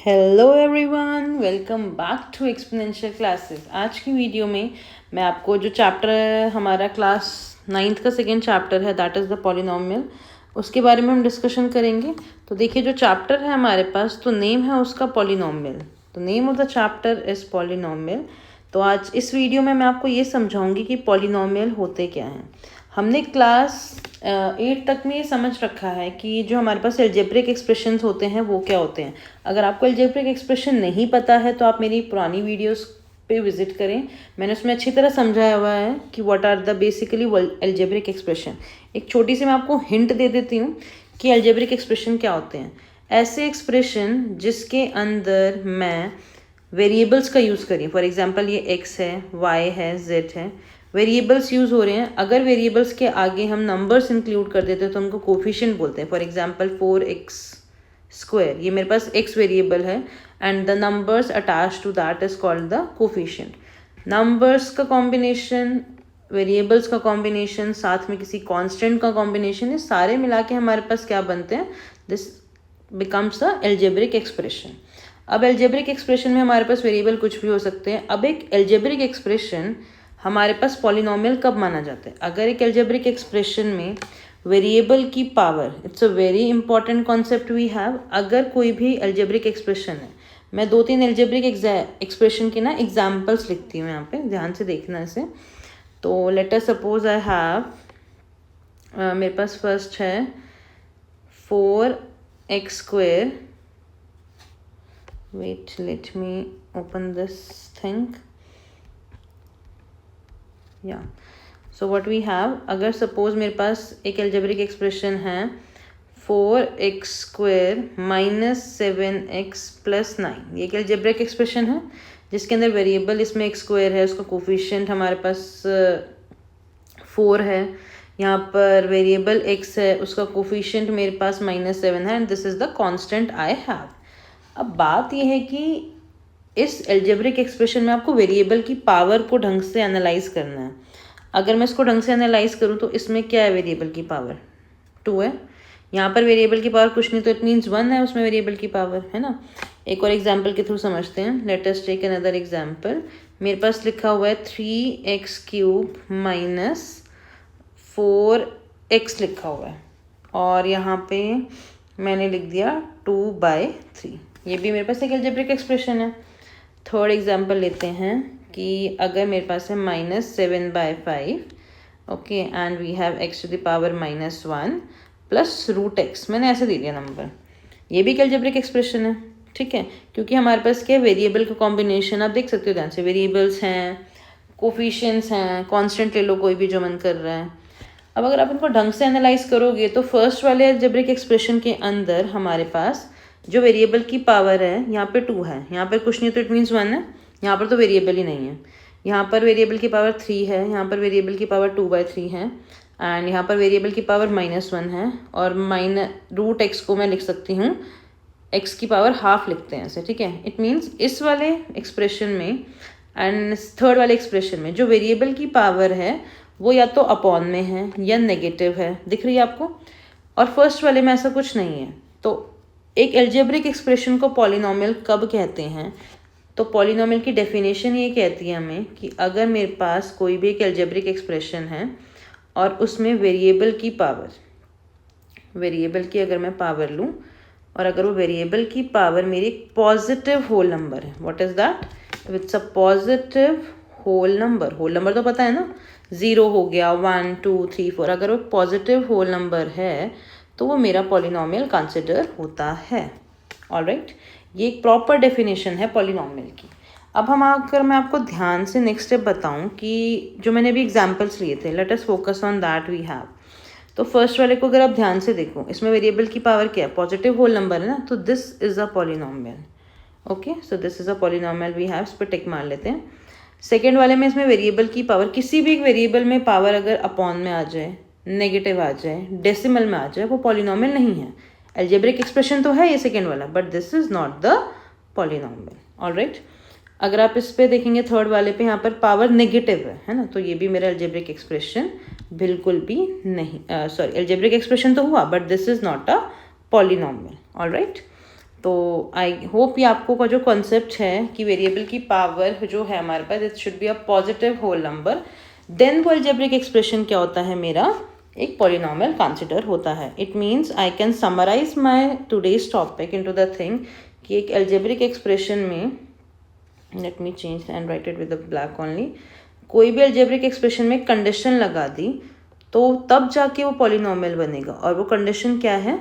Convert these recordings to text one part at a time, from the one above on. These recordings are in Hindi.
Hello everyone, welcome back to exponential classes. आज की वीडियो में मैं आपको जो चैप्टर हमारा क्लास 9th का सेकेंड चैप्टर है, दैट इज़ द पॉलिनोमियल, उसके बारे में हम डिस्कशन करेंगे। तो देखिए, जो चैप्टर है हमारे पास, तो नेम है उसका पॉलिनोमियल। तो name of the chapter is polynomial. तो आज इस वीडियो में मैं आपको ये समझाऊंगी कि पॉलिनोमियल होते क्या हैं। हमने क्लास 8 तक में ये समझ रखा है कि जो हमारे पास एल्जेब्रिक एक्सप्रेशंस होते हैं वो क्या होते हैं। अगर आपको एल्जेब्रिक एक्सप्रेशन नहीं पता है तो आप मेरी पुरानी वीडियोस पे विजिट करें। मैंने उसमें अच्छी तरह समझाया हुआ है कि what are the basically algebraic expression. एक छोटी सी मैं आपको हिंट दे देती हूँ कि एल्जेब्रिक एक्सप्रेशन क्या होते हैं। ऐसे एक्सप्रेशन जिसके अंदर मैं वेरिएबल्स का यूज़ करिए। फॉर एग्जांपल ये x है, y है, z है, वेरिएबल्स यूज़ हो रहे हैं। अगर वेरिएबल्स के आगे हम नंबर्स इंक्लूड कर देते हैं तो उनको कोफिशिएंट बोलते हैं। फॉर एग्जांपल 4x², ये मेरे पास x वेरिएबल है and the numbers attach to that is called the coefficient. Numbers का कॉम्बिनेशन, वेरिएबल्स का कॉम्बिनेशन, साथ में किसी कांस्टेंट का कॉम्बिनेशन, ये सारे मिला के हमारे पास क्या बनते हैं? This becomes the algebraic expression. अब एल्जेब्रिक एक्सप्रेशन में हमारे पास वेरिएबल कुछ भी हो सकते हैं। अब एक एल्जेब्रिक एक्सप्रेशन हमारे पास पॉलिनोमियल कब माना जाता है? अगर एक एल्जेब्रिक एक्सप्रेशन में वेरिएबल की power, it's a very important concept we have. अगर कोई भी एल्जेब्रिक एक्सप्रेशन है, मैं 2-3 एल्जेब्रिक एक्सप्रेशन की ना एग्जाम्पल्स लिखती हूँ यहाँ पे, ध्यान से देखना इसे। तो let us suppose I have, मेरे पास फर्स्ट है 4x²। wait, let me open this thing. yeah, so what we have, अगर सपोज मेरे पास एक एल्जेब्रिक एक्सप्रेशन है 4x² माइनस 7x प्लस 9। ये एक एल्जेब्रिक एक्सप्रेशन है जिसके अंदर वेरिएबल इसमें x² है, उसका कोफिशिएंट हमारे पास 4 है। यहाँ पर वेरिएबल x है, उसका कोफिशिएंट मेरे पास -7 है and this is the constant I have. अब बात यह है कि इस एल्जेब्रिक एक्सप्रेशन में आपको वेरिएबल की पावर को ढंग से एनालाइज करना है। अगर मैं इसको ढंग से एनालाइज करूँ तो इसमें क्या है? वेरिएबल की पावर 2 है। यहाँ पर वेरिएबल की पावर कुछ नहीं, तो इट मीन्स 1 है उसमें वेरिएबल की पावर, है ना। एक और एग्जाम्पल के थ्रू समझते हैं। Let us take another example. मेरे पास लिखा हुआ है 3x³ माइनस 4x लिखा हुआ है और यहाँ पे मैंने लिख दिया 2/3। ये भी मेरे पास एक एल्जेब्रिक एक्सप्रेशन है। थर्ड एग्जाम्पल लेते हैं कि अगर मेरे पास है -7/5, okay, and we have x⁻⁻1 plus √x, मैंने ऐसे दे दिया नंबर। ये भी एक एल्जेब्रिक एक्सप्रेशन है, ठीक है, क्योंकि हमारे पास क्या है? वेरिएबल का कॉम्बिनेशन। आप देख सकते हो ध्यान से, वेरिएबल्स हैं, कोफिशिएंट्स हैं, कांस्टेंट ले लो कोई भी जो मन कर रहा है। अब अगर आप इनको ढंग से एनालाइज करोगे तो फर्स्ट वाले एल्जेब्रिक एक्सप्रेशन के अंदर हमारे पास जो वेरिएबल की पावर है यहाँ पे 2 है, यहाँ पर कुछ नहीं तो इट मीन्स 1 है। यहाँ पर तो वेरिएबल ही नहीं है। यहाँ पर वेरिएबल की पावर 3 है, यहाँ पर वेरिएबल की पावर 2/3 है एंड यहाँ पर वेरिएबल की पावर -1 है और √x को मैं लिख सकती हूँ, x की पावर हाफ लिखते हैं ऐसे, ठीक है। इट मीन्स इस वाले एक्सप्रेशन में एंड थर्ड वाले एक्सप्रेशन में जो वेरिएबल की पावर है वो या तो अपॉन में है या नेगेटिव है, दिख रही है आपको, और फर्स्ट वाले में ऐसा कुछ नहीं है। तो एक एल्जेब्रिक एक्सप्रेशन को पॉलिनोमियल कब कहते हैं? तो पॉलिनोमियल की डेफिनेशन ये कहती है हमें कि अगर मेरे पास कोई भी एक एल्जेब्रिक एक्सप्रेशन है और उसमें वेरिएबल की पावर, वेरिएबल की अगर मैं पावर लूँ और अगर वो वेरिएबल की पावर मेरी पॉजिटिव होल नंबर है, what is that? It's a positive whole number. Whole number तो पता है ना, 0 हो गया, 1 2 3 4। अगर वो पॉजिटिव होल नंबर है तो वो मेरा पॉलिनोमियल कंसिडर होता है। ऑलराइट, ये एक प्रॉपर डेफिनेशन है पॉलिनोमियल की। अब हम अगर मैं आपको ध्यान से नेक्स्ट स्टेप बताऊं कि जो मैंने अभी एग्जांपल्स लिए थे, let us focus on that we have. तो फर्स्ट वाले को अगर आप ध्यान से देखो, इसमें वेरिएबल की पावर क्या है? पॉजिटिव होल नंबर है ना, तो this is a polynomial. Okay, so this is a polynomial we have, इस पर टिक मार लेते हैं। सेकेंड वाले में इसमें वेरिएबल की पावर, किसी भी एक वेरिएबल में पावर अगर अपॉन में आ जाए, नेगेटिव आ जाए, डेसिमल में आ जाए, वो पॉलिनोमियल नहीं है। एल्जेब्रिक एक्सप्रेशन तो है ये सेकेंड वाला, but this is not the polynomial. Alright, अगर आप इस पे देखेंगे थर्ड वाले पे, यहाँ पर पावर नेगेटिव है ना, तो ये भी मेरा एल्जेब्रिक एक्सप्रेशन बिल्कुल भी नहीं, सॉरी, एल्जेब्रिक एक्सप्रेशन तो हुआ but this is not a polynomial. Alright, तो आई होप ये आपको का जो कॉन्सेप्ट है कि वेरिएबल की पावर जो है हमारे पास it should be a positive whole number, then वो अलजेब्रिक एक्सप्रेशन क्या होता है मेरा एक पॉलिनॉमियल कंसिडर होता है. It means I can summarise my today's topic into the thing कि एक अलजेब्रिक एक्सप्रेशन में, let me change and write it with the black only, कोई भी अलजेब्रिक एक्सप्रेशन में कंडीशन लगा दी तो तब जाके वो पॉलिनॉमियल बनेगा. और वो कंडीशन क्या है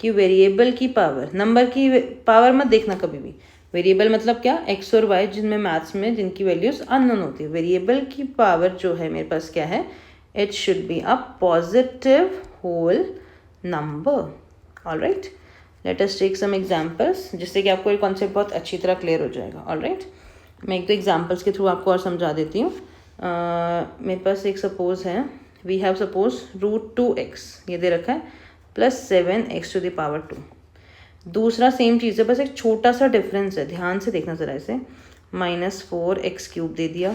कि वेरिएबल की पावर, नंबर की पावर मत देखना कभी भी. वेरिएबल मतलब क्या, एक्स और वाई जिनमें मैथ्स में जिनकी वैल्यूज अननोन होती है. वेरिएबल की पावर जो है मेरे पास क्या है, it should be a positive whole number. Alright, let us take some examples जिससे कि आपको ये कॉन्सेप्ट बहुत अच्छी तरह क्लियर हो जाएगा. ऑलराइट, मैं एक दो एग्जांपल्स के थ्रू आपको और समझा देती हूँ. मेरे पास एक सपोज है, वी हैव सपोज √2x ये दे रखा है plus 7x to the power 2. दूसरा सेम चीज़ है, बस एक छोटा सा डिफरेंस है, ध्यान से देखना ज़रा इसे. -4x³ दे दिया.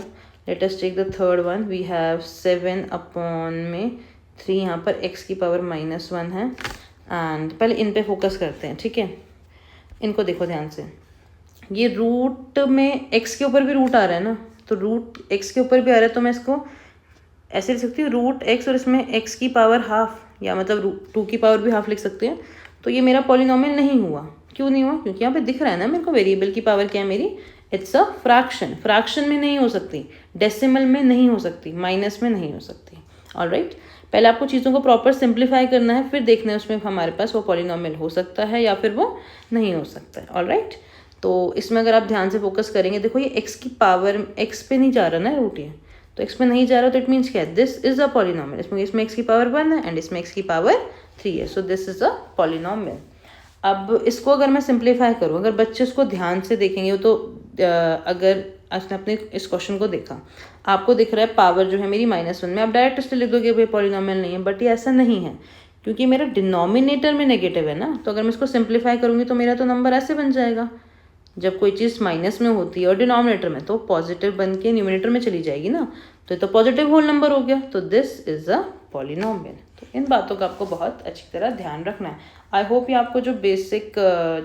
Let us take the third one, we have 7/3 यहाँ पर x की पावर -1 है. एंड पहले इन पे फोकस करते हैं, ठीक है. इनको देखो ध्यान से, ये रूट में x के ऊपर भी रूट आ रहा है ना, तो रूट x के ऊपर भी आ रहा है, तो मैं इसको ऐसे लिख सकती हूँ √x और इसमें x की पावर हाफ, या मतलब 2 की पावर भी हाफ लिख सकते हैं. तो ये मेरा पॉलिनॉमियल नहीं हुआ. क्यों नहीं हुआ, क्योंकि यहाँ पे दिख रहा है ना मेरे को वेरिएबल की पावर क्या है मेरी, इट्स अ फ्रैक्शन. फ्रैक्शन में नहीं हो सकती, डेसिमल में नहीं हो सकती, माइनस में नहीं हो सकती. ऑलराइट, पहले आपको चीज़ों को प्रॉपर सिंप्लीफाई करना है, फिर देखना है उसमें हमारे पास वो पॉलिनॉमियल हो सकता है या फिर वो नहीं हो सकता है. ऑलराइट, तो इसमें अगर आप ध्यान से फोकस करेंगे, देखो ये x की पावर x पे नहीं जा रहा ना रूट, ये तो x पे नहीं जा रहा, तो इट मीन्स क्या है, दिस इज अ पॉलिनॉमियल. इसमें x की पावर 1 है एंड इसमें x की पावर 3 है, so this is a polynomial. अब इसको अगर मैं सिंप्लीफाई करूँ, अगर बच्चे इसको ध्यान से देखेंगे तो अगर आपने अपने इस क्वेश्चन को देखा, आपको दिख रहा है पावर जो है मेरी -1 में, आप डायरेक्ट इसलिए लिख दोगे भाई पॉलिनॉमियल नहीं है, बट ये ऐसा नहीं है क्योंकि मेरा डिनोमिनेटर में नेगेटिव है ना. तो अगर मैं इसको सिंप्लीफाई करूँगी तो मेरा तो नंबर ऐसे बन जाएगा. जब कोई चीज़ माइनस में होती है और डिनोमिनेटर में, तो पॉजिटिव बन के न्यूमिनेटर में चली जाएगी ना, तो ये तो पॉजिटिव होल नंबर हो गया. तो दिस इज अ पॉलिनॉमियल. तो इन बातों का आपको बहुत अच्छी तरह ध्यान रखना है. आई होप ये आपको जो बेसिक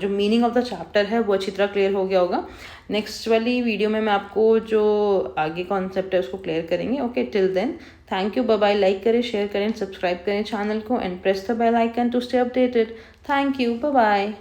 जो मीनिंग ऑफ द चैप्टर है वो अच्छी तरह क्लियर हो गया होगा. नेक्स्ट वाली वीडियो में मैं आपको जो आगे कॉन्सेप्ट है उसको क्लियर करेंगे. Okay, till then thank you, bye bye. Like करें, शेयर करें, सब्सक्राइब करें चैनल को and press the bell icon to stay updated. Thank you, bye bye.